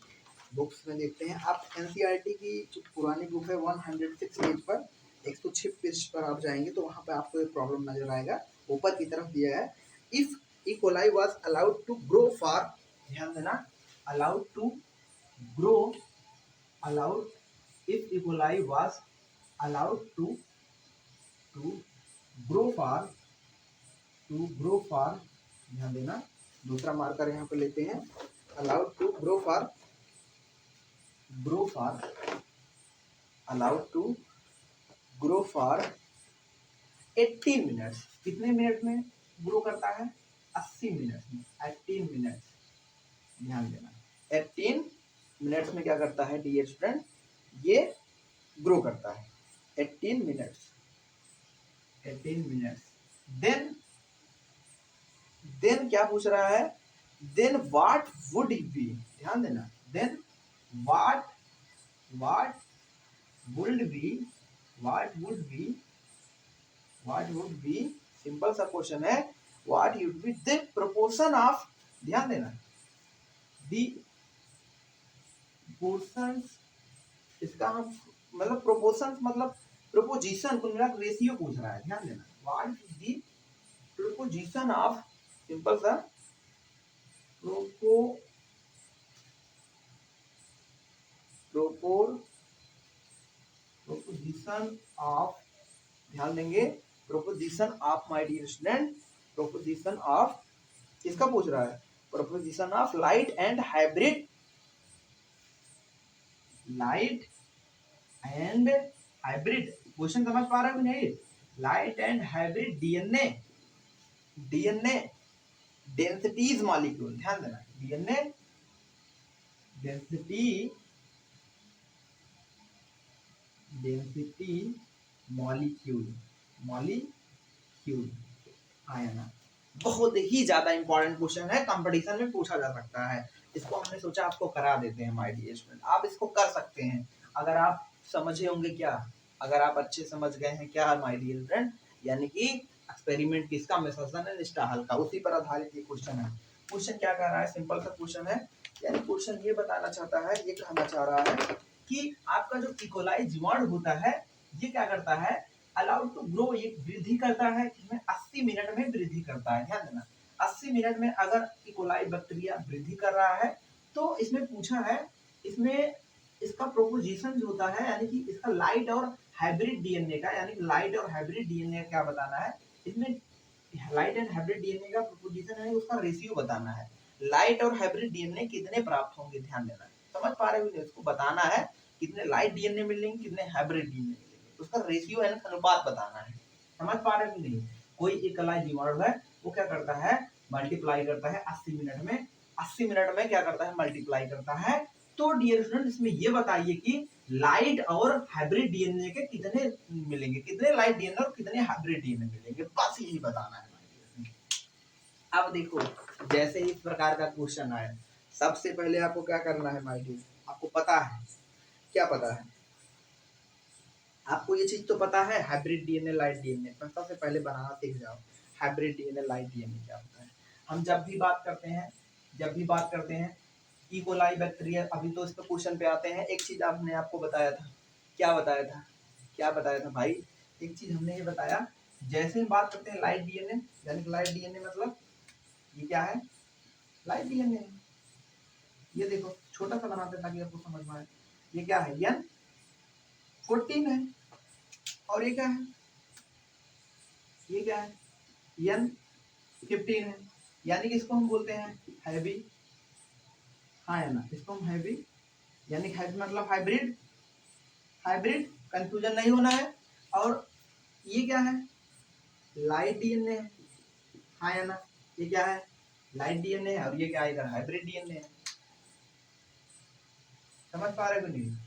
बुक्स में देखते हैं। आप एनसीईआरटी की जो पुरानी बुक है 106 पेज पर 106 पेज पर आप जाएंगे तो वहाँ पे आपको एक प्रॉब्लम नजर आएगा, ऊपर की तरफ दिया है। If E coli was allowed to grow for, ध्यान देना, allowed to grow, allowed if E coli was allowed to grow for, ध्यान देना, दूसरा मार्कर यहाँ पे लेते हैं, allowed to grow for allowed to grow for 18 minutes. कितने मिनट में ग्रो करता है? 80 मिनट में, 18 मिनट, ध्यान देना, 18 मिनट्स में क्या करता है डियर स्टूडेंट, ये ग्रो करता है 18 मिनट्स। देन क्या पूछ रहा है, देन व्हाट वुड बी, ध्यान देना, then what would be, simple सा क्वेश्चन है, what would be the proportion of, ध्यान देना, दी प्रोपोर्शंस, इसका हम मतलब प्रोपोर्शंस मतलब प्रोपोजिशन, कुल मिला रेशियो पूछ रहा है, ध्यान देना, what is the proposition of, simple सा प्रोपोजिशन ऑफ, ध्यान देंगे, proposition of my dear student, proposition of, किसका पूछ रहा है, proposition of light and hybrid question समझ पा रहे हो नहीं, light and hybrid DNA densities molecule, ध्यान देना, डीएनए डेंसिटी मॉलिक्यूल आया ना, बहुत ही ज्यादा इंपॉर्टेंट क्वेश्चन है, कंपटीशन में पूछा जा सकता है। इसको हमने सोचा आपको करा देते हैं माय डियर स्टूडेंट, आप इसको कर सकते हैं अगर आप समझे होंगे क्या, अगर आप अच्छे समझ गए हैं क्या माय डियर फ्रेंड, यानी कि एक्सपेरिमेंट किसका, मेसर्सन एंड स्टाहल का, उसी पर आधारित ये क्वेश्चन है। क्वेश्चन क्या कर रहा है, सिंपल सा क्वेश्चन है, यानी क्वेश्चन ये बताना चाहता है, ये कहना चाह रहा है कि आपका जो इकोलाई जीवाणु होता है ये क्या करता है, अलाउड टू ग्रो, ये वृद्धि करता है, इसमें 80 मिनट में वृद्धि करता है, ध्यान देना, 80 मिनट में अगर इकोलाई बैक्टीरिया वृद्धि कर रहा है तो इसमें पूछा है, इसमें इसका प्रोपोजिशन जो होता है, यानी कि इसका लाइट और हाइब्रिड डीएनए का, यानी कि लाइट और हाइब्रिड डीएनए क्या बताना है, इसमें लाइट एंड हाइब्रिड डीएनए का प्रोपोजिशन है, उसका रेशियो बताना है, लाइट और हाइब्रिड डीएनए कितने प्राप्त होंगे, ध्यान देना, समझ पा रहे हो, इसको बताना है कितने लाइट डीएनए मिलेंगे, कितने हाइब्रिड डीएनए मिलेंगे, उसका रेशियो यानी अनुपात बताना है, समझ पा रहे हो नहीं। कोई इकोलाई जीवाणु है वो क्या करता है, मल्टीप्लाई करता है 80 मिनट में, 80 मिनट में क्या करता है, मल्टीप्लाई करता है। तो डियर स्टूडेंट इसमें ये बताइए कि लाइट और हाइब्रिड डीएनए के कितने मिलेंगे, कितने लाइट डीएनए और कितने हाइब्रिड डीएनए मिलेंगे, बस यही बताना है। अब देखो जैसे इस प्रकार का क्वेश्चन आए, सबसे पहले आपको क्या करना है माय डियर, आपको पता है, क्या पता है आपको, ये चीज तो पता है हाइब्रिड डीएनए लाइट डीएनए, सबसे पहले बनाना सीख जाओ, हाइब्रिड डीएनए लाइट डीएनए क्या होता है। हम जब भी बात करते हैं इकोलाई बैक्टीरिया, अभी तो इस पे क्वेश्चन पे आते हैं, एक चीज आपने आपको बताया था, क्या बताया था भाई, एक चीज हमने ये बताया, जैसे हम बात करते हैं लाइट डीएनए, यानी कि लाइट डीएनए मतलब ये क्या है, लाइट डीएनए, ये देखो छोटा सा बनाते हैं ताकि आपको समझ में आए, ये क्या है, N14 है, और ये क्या है, N15 है, यानी कि इसको हम बोलते हैं हैवी, हाँ है ना, इसको हम हैवी, यानी हैवी मतलब हाइब्रिड, कंफ्यूजन नहीं होना है। और ये क्या है, लाइट डीएनए है, हाँ है ना, ये क्या है, लाइट डीएनए है, और ये क्या है, इधर हाइब्रिड डीएनए है, समझ पा रहे हो नहीं,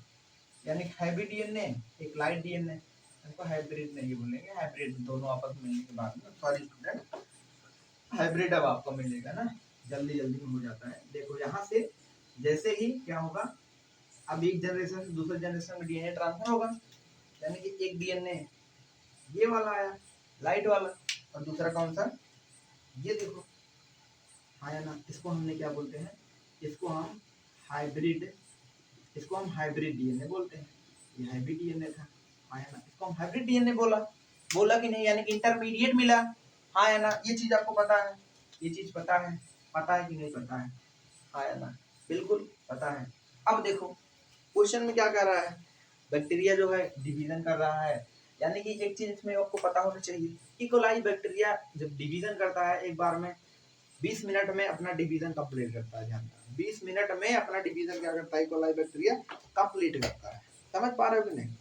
यानी हैवी डीएनए, एक लाइट डीएनए, इसको हाइब्रिड नहीं बोलेंगे, हाइब्रिड दोनों आपस में मिलने के बाद में, सॉरी स्टूडेंट, हाइब्रिड अब आपको मिलेगा ना, जल्दी जल्दी में हो जाता है। देखो यहाँ से जैसे ही क्या होगा, अब एक जनरेशन से दूसरे जनरेशन में डीएनए ट्रांसफर होगा, यानी कि एक डीएनए ये वाला आया लाइट वाला, और दूसरा कौन सा, ये देखो आया ना। इसको हमने क्या बोलते हैं, इसको हम हाइब्रिड, इसको हम हाइब्रिड डीएनए बोलते हैं। ये हाइब्रिड डीएनए था, आया ना। इसको हम हाइब्रिड डीएनए बोला, बोला कि नहीं, यानी कि इंटरमीडिएट मिला, हाँ है ना। ये चीज आपको पता है, ये चीज पता है कि नहीं पता है, हाँ है ना, बिल्कुल पता है। अब देखो क्वेश्चन में क्या कर रहा है, बैक्टीरिया जो है डिवीजन कर रहा है, यानी कि एक चीज इसमें आपको पता होना चाहिए, इकोलाई बैक्टीरिया जब डिवीजन करता है एक बार में 20 मिनट में अपना डिवीजन कंप्लीट करता है। ध्यान रखना 20 मिनट में अपना डिवीजन क्या करता है, इकोलाई बैक्टीरिया कंप्लीट करता है। समझ पा रहे हो कि नहीं।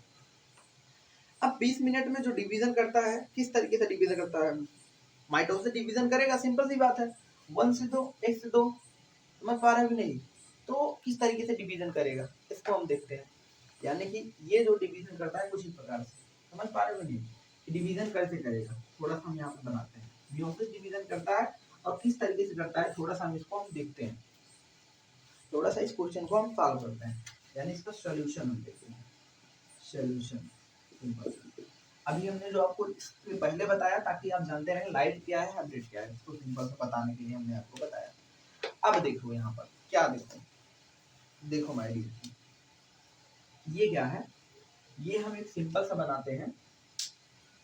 अब 20 मिनट में जो डिवीजन करता है किस तरीके से डिवीजन करता है, माइटोसिस से डिवीजन करेगा, सिंपल सी बात है, 1 से 2 1 से 2। समझ पा रहे हो कि नहीं। तो किस तरीके से डिवीजन करेगा इसको हम देखते हैं, यानी कि ये जो डिवीजन करता है कुछ इस प्रकार से, समझ पा रहे हो कि नहीं, डिवीजन कैसे करेगा थोड़ा सा हम यहाँ पर बनाते हैं। मियोसिस डिवीजन करता है और किस तरीके से करता है थोड़ा सा हम इसको हम देखते हैं, थोड़ा सा इस क्वेश्चन को हम सॉल्व करते हैं, यानी इसका सॉल्यूशन हम देखते हैं। सॉल्यूशन सिंपल, अभी हमने जो आपको इसके पहले बताया ताकि आप जानते रहे लाइट क्या है हाइब्रिड क्या है, इसको सिंपल से बताने के लिए हमने आपको बताया। अब देखो यहाँ पर क्या देखो, देखो माय डियर, ये क्या है, ये हम एक सिंपल सा बनाते हैं।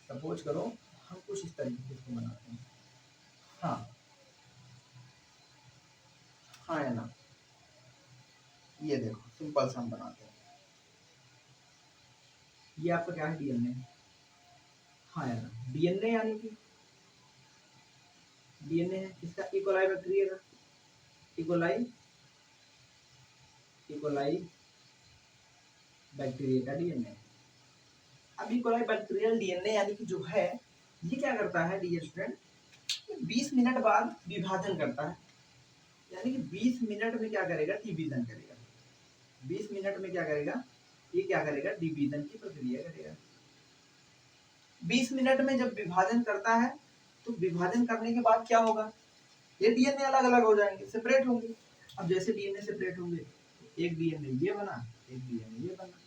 सपोज करो हम कुछ इस तरीके से इसको बनाते हैं, हाँ हाँ है ना। ये देखो सिंपल सा हम बनाते हैं, ये आपका क्या है डीएनए, हाँ है ना, डीएनए यानी कि डीएनए है इसका, इकोलाई बैक्टीरिया का, इकोलाई इकोलाई बैक्टीरिया का डीएनए। अब इकोलाई बैक्टीरियल डीएनए यानी कि जो है ये क्या करता है डियर स्टूडेंट, 20 मिनट बाद विभाजन करता है, यानी कि 20 मिनट में क्या करेगा, डिवीजन करेगा। 20 मिनट में क्या करेगा, ये क्या करेगा, डिवीजन की प्रक्रिया करेगा। 20 मिनट में जब विभाजन करता है तो विभाजन करने के बाद क्या होगा, ये डीएनए अलग अलग हो जाएंगे, सेपरेट होंगे। अब जैसे डीएनए सेपरेट होंगे, एक डीएनए ये बना, एक डीएनए ये बना,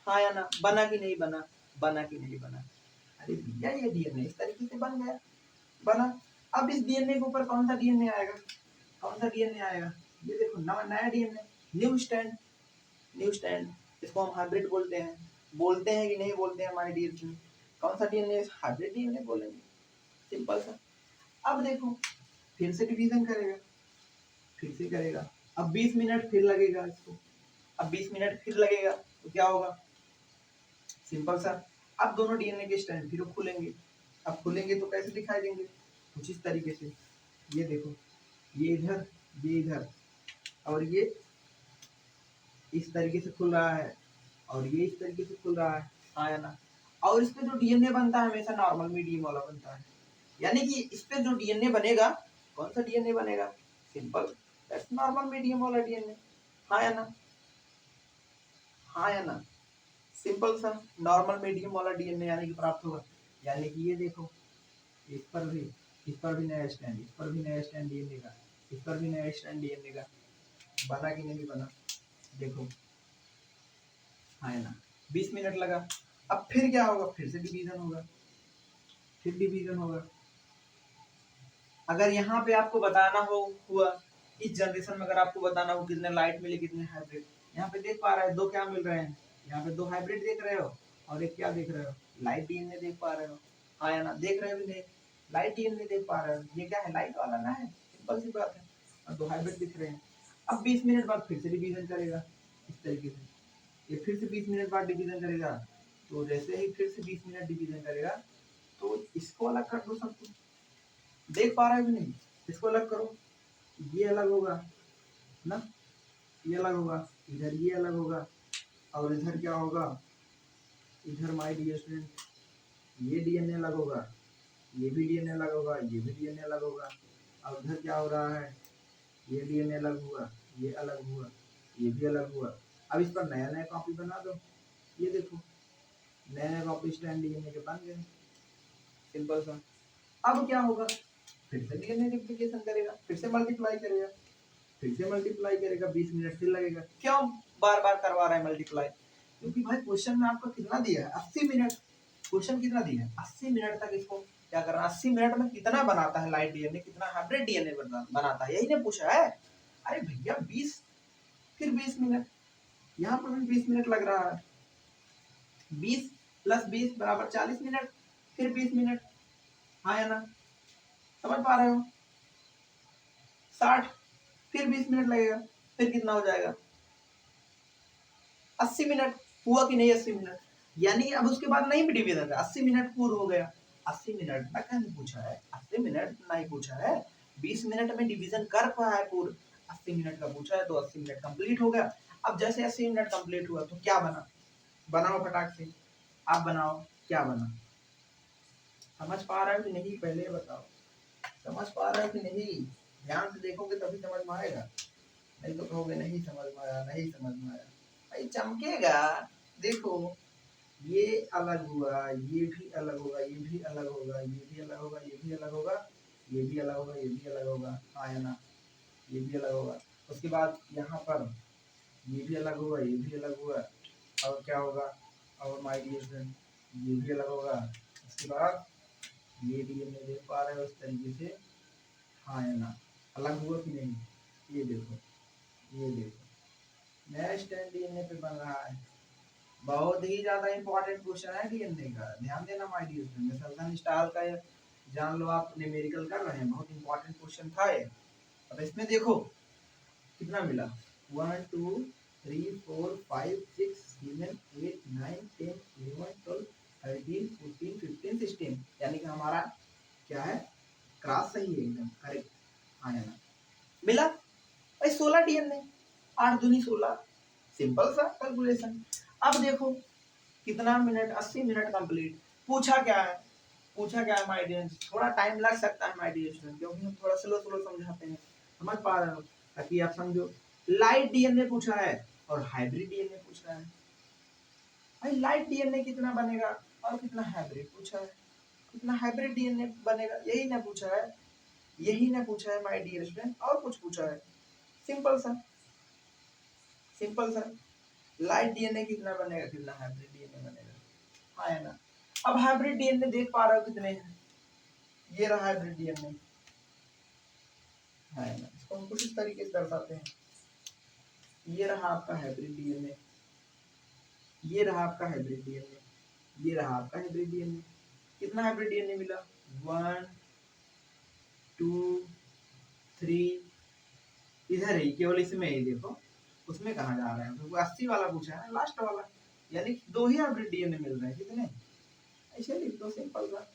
हाँ या ना, बना कि नहीं बना, बना कि नहीं बना, अरे भैया ये डीएनए इस तरीके से बन गया, बना। अब इस डीएनए के ऊपर कौन सा डीएनए आएगा, कौन सा डीएनए आएगा, ये देखो नया DNA, new stand, new stand, इसको हम हाइब्रिड बोलते हैं कि नहीं बोलते हैं हमारे डीएनए, कौन सा डीएनए, हाइब्रिड डीएनए बोलेंगे, सिंपल सा। अब देखो फिर से डिवीजन करेगा, फिर से करेगा, अब 20 मिनट फिर लगेगा इसको, अब 20 मिनट फिर लगेगा तो क्या होगा, सिंपल सा, अब दोनों डीएनए के स्टैंड फिर खुलेंगे, अब खुलेंगे तो कैसे दिखाई देंगे, कुछ इस तरीके से, ये देखो ये इधर और ये इस तरीके से खुल रहा है और ये इस तरीके से खुल रहा है, हाँ या ना। और इस पे जो डीएनए बनता है हमेशा नॉर्मल मीडियम वाला बनता है, यानी कि इस पे जो डीएनए बनेगा, कौन सा डीएनए बनेगा, सिंपल दैट्स नॉर्मल मीडियम वाला डीएनए, हाँ या ना, हाँ या ना, सिंपल सा नॉर्मल मीडियम वाला डीएनए यानी कि प्राप्त होगा। यानी कि ये देखो इस पर भी, इस पर भी नया स्टैंड, इस पर भी नया स्टैंड डीएनए का, इस पर भी नया स्टैंड डीएनए का, बना कि नहीं बना, देखो हाँ है ना। 20 मिनट लगा, अब फिर क्या होगा, फिर से डिवीजन होगा, फिर डिवीजन होगा। अगर यहाँ पे आपको बताना हो हुआ, इस जनरेशन में अगर आपको बताना हो कितने लाइट मिले कितने हाइब्रिड, यहाँ पे देख पा रहे हैं दो क्या मिल रहे हैं, यहाँ पे दो हाइब्रिड देख रहे हो और एक क्या देख रहे हो, लाइट डीएनए देख पा रहे हो, हाँ या ना, देख रहे हो कि नहीं, लाइट डीएनए देख पा रहे हो, ये क्या है लाइट वाला ना है, सिंपल सी बात है, और दो हाइब्रिड दिख रहे हैं। अब 20 मिनट बाद फिर से डिवीजन करेगा इस तरीके से, ये फिर से 20 मिनट बाद डिवीजन करेगा, तो जैसे ही फिर से 20 मिनट डिवीजन करेगा तो इसको अलग कर दो सब कुछ, देख पा रहे हो कि नहीं, इसको अलग करो, ये अलग होगा ना, ये अलग होगा, इधर ये अलग होगा, और इधर क्या होगा, इधर माय डियर स्टूडेंट ये डीएनए अलग होगा, ये भी डीएनए अलग होगा, ये भी डीएनए अलग होगा, और उधर क्या हो रहा है, ये डीएनए अलग हुआ, ये अलग हुआ, ये भी अलग हुआ। अब इस पर नया नया कॉपी बना दो, ये देखो नया नया कॉपी स्टैंड डीएनए के बन गए, सिंपल सा। अब क्या होगा, फिर से डीएनए रिप्लिकेशन करेगा, फिर से मल्टीप्लाई करेगा, फिर से मल्टीप्लाई करेगा, 20 मिनट फिर लगेगा। क्यों बार बार करवा रहा है मल्टीप्लाई? क्योंकि भाई क्वेश्चन में आपको कितना दिया है, 80 मिनट। क्वेश्चन कितना दिया है, 80 मिनट तक इसको क्या करना, 80 मिनट में कितना बनाता है लाइट डीएनए, कितना हाइब्रिड डीएनए बनाता है, यही ने पूछा है। अरे भैया 20 फिर 20 मिनट, यहाँ पर भी 20 मिनट लग रहा है। 20 + 20 = 40 मिनट, फिर 20 मिनट। हाँ या ना, समझ पा रहे हो? 60 फिर 20 मिनट लगेगा, फिर कितना हो जाएगा, 80 मिनट। हुआ कि नहीं 80 मिनट? यानी अब उसके बाद नहीं भी डिवीजन है, 80 मिनट पूर्ण हो गया। 80 मिनट तक नहीं पूछा है, 80 मिनट नहीं पूछा है, 20 मिनट में डिवीजन कर पाया है पूर्ण, 80 मिनट का पूछा है तो 80 मिनट कंप्लीट हो गया। अब जैसे 80 मिनट कंप्लीट हुआ तो क्या बना, बनाओ फटाक से, आप बनाओ, क्या बना? समझ पा रहे हो कि नहीं, पहले बताओ। समझ पा रहे हो कि नहीं? ध्यान से देखोगे तभी समझ में आएगा, नहीं तो कहोगे नहीं समझ में आया, नहीं समझ में आया। भाई चमकेगा। देखो ये अलग हुआ, ये भी अलग होगा, ये भी अलग होगा, ये भी अलग होगा, ये भी अलग होगा, ये भी अलग होगा, ये भी अलग होगा, हाँ या ना, ये भी अलग होगा। उसके बाद यहाँ पर ये भी अलग होगा, ये भी अलग होगा, और क्या होगा, और माय डियर फ्रेंड ये भी अलग होगा। उसके बाद ये डीएनए देख पा रहे हो इस तरीके से, हाँ या ना, अलग हुआ कि नहीं? ये देखो, ये देखो, नेक्स्ट डीएनए पे बन रहा है। बहुत ही ज्यादा इंपॉर्टेंट क्वेश्चन है डीएनए का, ध्यान देना माय डियर फ्रेंड। मेथल्सन स्टार का जान लो, आप न्यूमेरिकल कर रहे हैं, बहुत इंपॉर्टेंट क्वेश्चन था ये। अब इसमें देखो कितना मिला, 1 2 3 4 5 6 7 8 9 10 11 12 13 14 15 16, यानी कि हमारा क्या है, क्रॉस सही है एकदम करेक्ट, हाँ या ना, मिला भाई 16 डीएनए, 8 दूनी 16, सिंपल सा कैलकुलेशन। अब देखो कितना मिनट, 80 मिनट कंप्लीट। पूछा क्या है, पूछा क्या है माय डियर, थोड़ा टाइम लग सकता है माय डियर स्टूडेंट, क्योंकि हम थोड़ा स्लो स्लो समझाते हैं, समझ पा रहे हो, ताकि आप समझो। लाइट डीएनए पूछा है और हाइब्रिड डीएनए पूछा है। भाई लाइट डीएनए कितना बनेगा और कितना हाइब्रिड पूछा है, कितना हाइब्रिड डीएनए बनेगा, यही ना पूछा है, यही ना पूछा है माय डियर स्टूडेंट, और कुछ पूछा है? सिंपल सा, सिंपल सा, लाइट डीएनए कितना बनेगा, कितना हाइब्रिड डीएनए बनेगा, हाँ है ना। अब हाइब्रिड डीएनए देख पा रहे हो कितने हैं, ये रहा हाइब्रिड डीएनए, है ना, इसको हम कुछ इस तरीके से दर्शाते हैं। ये रहा आपका हाइब्रिड डीएनए, ये रहा आपका हाइब्रिड डीएनए, ये रहा आपका हाइब्रिड डीएनए। कितना हाइब्रिड डीएनए मिला, 1 2 3, इधर ही केवल इसमें ही देखो, उसमें कहाँ जा रहे हैं, तो 80 वाला पूछा है ना, लास्ट वाला, यानी 2 ही हाइब्रिड डीएनए मिल रहे हैं, कितने, ऐसे लिख दो सिंपल सा,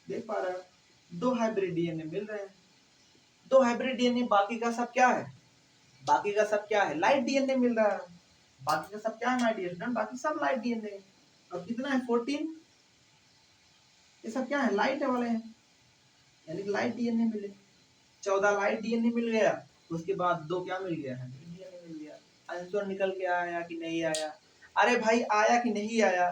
देख पा रहे हो, 2 हाइब्रिड डीएनए मिल रहे हैं, 2 हाइब्रिड डीएनए, बाकी का सब क्या है, बाकी का सब क्या है, लाइट डीएनए मिल रहा है, बाकी का सब क्या है माय डियर स्टूडेंट, बाकी सब लाइट डीएनए है। और कितना है 14, ये सब क्या है, लाइट वाले हैं, यानी कि लाइट डीएनए मिले, 14 लाइट डीएनए मिल गया, उसके बाद 2 क्या मिल गया है, डीएनए मिल गया। आंसर निकल के आया कि नहीं आया? अरे भाई आया कि नहीं आया,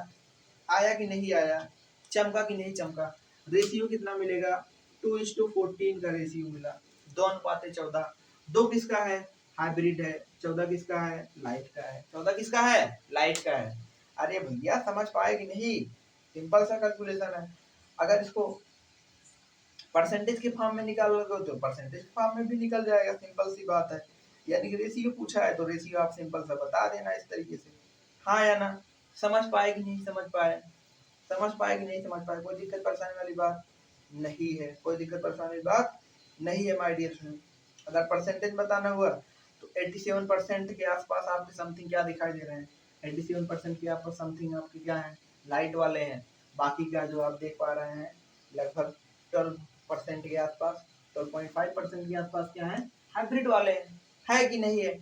आया कि नहीं आया, चमका कि नहीं चमका? रेशियो कितना मिलेगा, 2:14 का रेशियो मिला, 2:14। 2 किसका है, हाइब्रिड है, 14 किसका है, लाइट का है, 14 किसका है, लाइट का है। अरे भैया समझ पाए कि नहीं, सिंपल सा कैलकुलेशन है। अगर इसको परसेंटेज के फॉर्म में निकालोगे तो परसेंटेज फॉर्म में भी निकल जाएगा, सिंपल सी बात है। यानी कि रेशियो पूछा है तो रेशियो आप सिंपल सा बता देना इस तरीके से, हाँ या ना। समझ पाए कि नहीं समझ पाए, समझ पाए कि नहीं समझ पाए, कोई दिक्कत परेशानी वाली बात नहीं है, कोई दिक्कत परेशानी वाली बात नहीं है माय डियर फ्रेंड। अगर परसेंटेज बताना हुआ तो 87% के आसपास आपके समथिंग क्या दिखाई दे रहे हैं, 87% के आपको समथिंग आपके क्या है, लाइट वाले हैं। बाकी का जो आप देख पा रहे हैं लगभग 12% के आसपास, 12.5% के आसपास क्या है, हाइब्रिड वाले हैं। है कि नहीं है,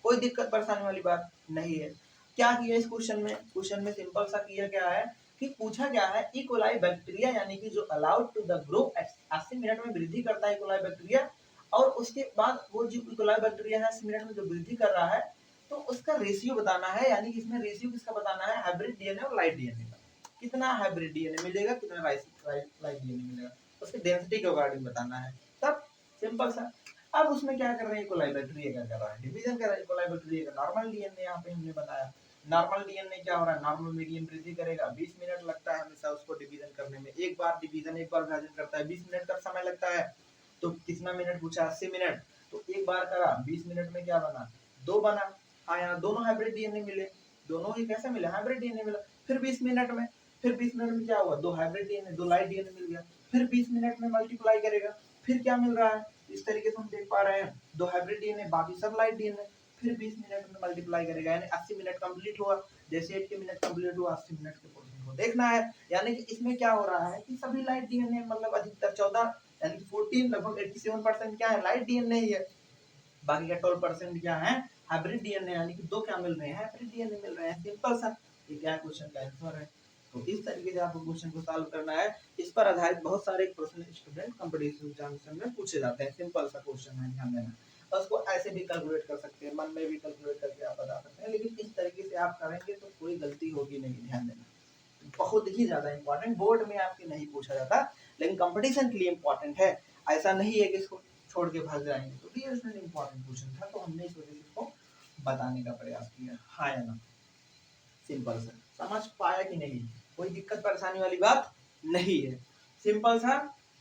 कोई दिक्कत परेशानी वाली बात नहीं है। क्या किया इस क्वेश्चन में, क्वेश्चन में सिंपल सा किया क्या है कि पूछा क्या है, ई कोलाई बैक्टीरिया यानी कि जो allowed to the grow 80 minute में वृद्धि करता है ई कोलाई बैक्टीरिया, और उसके बाद वो जो ई कोलाई बैक्टीरिया है 80 मिनट में जो वृद्धि कर रहा है, तो उसका रेशियो बताना है, यानी कि इसमें रेशियो किसका बताना है, हाइब्रिड डीएनए और लाइट डीएनए का। कितना हाइब्रिड डीएनए मिलेगा, कितना लाइट डीएनए मिलेगा, उसके डेंसिटी के अकॉर्डिंग बताना है, तब सिंपल सा। अब उसमें क्या कर रहे हैं, कोलैबोरेटरी अगर कर रहा है, डिवीजन कर रहा है, कोलैबोरेटरी अगर नॉर्मल डीएनए यहाँ पे हमने बताया, नॉर्मल डीएनए क्या हो रहा है, नॉर्मल मीडियम वृद्धि करेगा, 20 मिनट लगता है हमेशा उसको डिवीजन करने में, एक बार डिवीजन एक बार विभाजन करता है 20 मिनट का समय लगता है, तो कितना मिनट पूछा, 80 मिनट, तो एक बार करा 20 मिनट में क्या बना, 2 बना। हाँ, यहाँ दोनों हाइब्रिड डीएनए मिले, दोनों ही कैसे मिले, हाइब्रिड डीएनए मिला, फिर 20 मिनट में, फिर 20 मिनट में क्या हुआ, 2 हाइब्रिड डीएनए, 2 लाइट डीएनए मिल गया, फिर 20 मिनट में मल्टीप्लाई करेगा, फिर क्या मिल रहा है, इस तरीके से हम देख पा रहे हैं 2 हाइब्रिड डीएनए, बाकी सब लाइट डीएनए, फिर 20 मिनट में मल्टीप्लाई करेगा, यानी 80 मिनट कंप्लीट हुआ, जैसे 80 मिनट कंप्लीट हुआ 80 मिनट के पोर्शन को देखना है, यानी कि इसमें क्या हो रहा है कि सभी लाइट डीएनए मतलब अधिकतर 14 यानी कि 14 लगभग 87% क्या है, लाइट डीएनए ही है, बाकी का 12% क्या है, हाइब्रिड डीएनए, यानी कि 2 क्या मिल रहे हैं, हाइब्रिड डीएनए मिल रहे हैं, सिंपल सा, ये क्या क्वेश्चन का आंसर है। तो इस तरीके से आपको क्वेश्चन को सॉल्व करना है, इस पर आधारित बहुत सारे प्रश्न स्टूडेंट कॉम्पिटिटिव एग्जामिनेशन में पूछे जाते हैं, सिंपल सा क्वेश्चन है, ध्यान देना, और उसको ऐसे भी कैलकुलेट कर सकते हैं, मन में भी कैलकुलेट करके आप बता सकते हैं, लेकिन इस तरीके से आप करेंगे तो कोई गलती होगी नहीं, ध्यान देना, बहुत ही ज्यादा इंपॉर्टेंट, बोर्ड में आपके नहीं पूछा जाता, लेकिन कंपटीशन के लिए इंपॉर्टेंट है, ऐसा नहीं है कि इसको छोड़ के भाग जाएंगे, तो ये इसमें इंपॉर्टेंट क्वेश्चन था, तो हमने इस वजह से इसको बताने का प्रयास किया, हाँ या ना, सिंपल सा, समझ पाया कि नहीं, कोई दिक्कत परेशानी वाली बात नहीं है, सिंपल सा,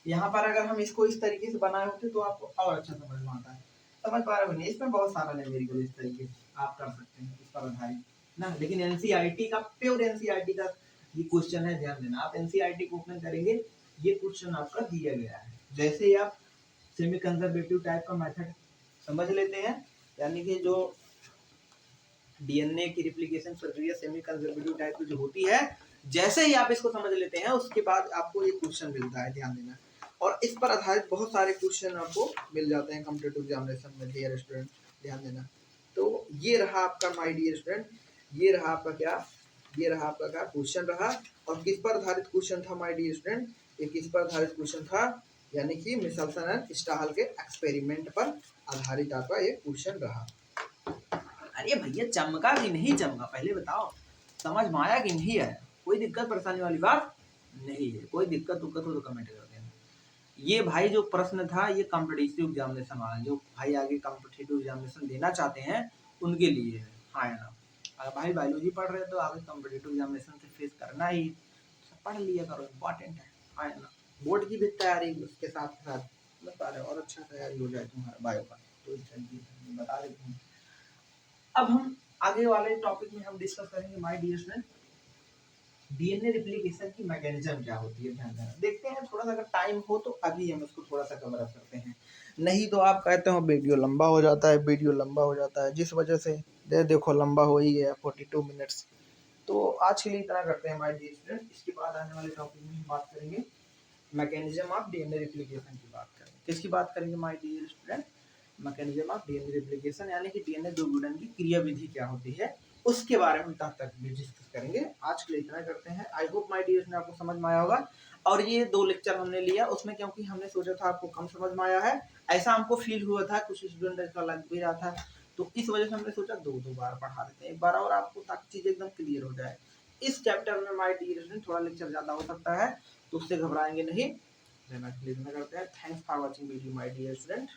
यहाँ पर अगर हम इसको इस तरीके से बनाए होते तो आपको और अच्छा समझ में आता है, समझ पा रहे हो नहीं, इसमें बहुत सारा न्यूमेरिकल इस तरीके से आप कर सकते हैं, इस पर आधारित ना, लेकिन एनसीईआरटी का, प्योर एनसीईआरटी का ये क्वेश्चन है, ध्यान देना, आप एनसीईआरटी को ओपन करेंगे, ये क्वेश्चन आपका दिया गया है, जैसे ही आप सेमी कंजर्वेटिव टाइप का मेथड समझ लेते हैं, यानी कि जो डीएनए की रिप्लिकेशन प्रक्रिया सेमी कंजर्वेटिव टाइप की जो होती है, जैसे ही आप इसको समझ लेते हैं उसके बाद आपको ये क्वेश्चन मिलता है, ध्यान देना, और इस पर आधारित बहुत सारे क्वेश्चन आपको मिल जाते हैं कॉम्पिटिटिव एग्जामिनेशन में, डियर स्टूडेंट ध्यान देना। तो ये रहा आपका माय डियर स्टूडेंट, ये रहा आपका क्या, ये रहा आपका क्या क्वेश्चन रहा, और किस पर आधारित क्वेश्चन था माय डियर स्टूडेंट, ये किस पर आधारित क्वेश्चन था, यानी कि मिशेल्सन एंड स्टाहल के एक्सपेरिमेंट पर आधारित आपका ये क्वेश्चन रहा। अरे भैया चमका कि नहीं चमका, पहले बताओ, समझ में आया कि नहीं आया, कोई दिक्कत परेशानी वाली बात नहीं है, कोई दिक्कत उक्कत हो तो कमेंट कर देना। ये भाई जो प्रश्न था ये कॉम्पिटिटिव एग्जामिनेशन वाला, जो भाई आगे कॉम्पिटिटिव एग्जामिनेशन देना चाहते हैं उनके लिए है, हाँ या ना, अगर भाई बायोलॉजी पढ़ रहे हैं तो आगे कॉम्पिटिटिव एग्जामिनेशन से फेस करना ही, पढ़ लिया करो, इम्पोर्टेंट है, हाँ या ना, बोर्ड की भी तैयारी उसके साथ साथ बता रहे और अच्छा तैयारी हो जाए तुम्हारा बायो का, तो इस तरीके से बता देते हैं। अब हम आगे वाले टॉपिक में हम डिस्कस करेंगे my dear student, DNA replication की मैकेनिज्म क्या होती है, ध्यान देना, देखते हैं थोड़ा सा, अगर टाइम हो तो अभी हम इसको थोड़ा सा कवर अप करते हैं, नहीं तो आप कहते हो वीडियो लंबा हो जाता है, वीडियो लंबा हो जाता है, जिस वजह से देखो लंबा हो ही गया 42 मिनट्स। तो आज के लिए इतना करते हैं माय डियर स्टूडेंट, इसके बाद आने वाले टॉपिक में हम बात करेंगे मैकेनिज्म ऑफ डीएनए रिप्लिकेशन की बात करेंगे, किसकी बात करेंगे my dear student, mechanism of DNA replication, यानी कि डीएनए द्विगुणन की क्रिया विधि क्या होती है उसके बारे में तब तक डिस्कस करेंगे, आज के लिए इतना करते हैं। I hope my dear student आपको समझ में आया होगा, और ये 2 लेक्चर हमने लिया उसमें क्योंकि हमने सोचा था आपको कम समझ में आया है, ऐसा हमको फील हुआ था, कुछ स्टूडेंट ऐसा लग भी रहा था, तो इस वजह से हमने सोचा 2 बार पढ़ा देते हैं, एक बार और आपको ताकि चीज़ एकदम क्लियर हो जाए। इस चैप्टर में माय डियर स्टूडेंट थोड़ा लेक्चर ज़्यादा हो सकता है, तो उससे घबराएंगे नहीं, करते हैं। Thanks for watching video my dear student.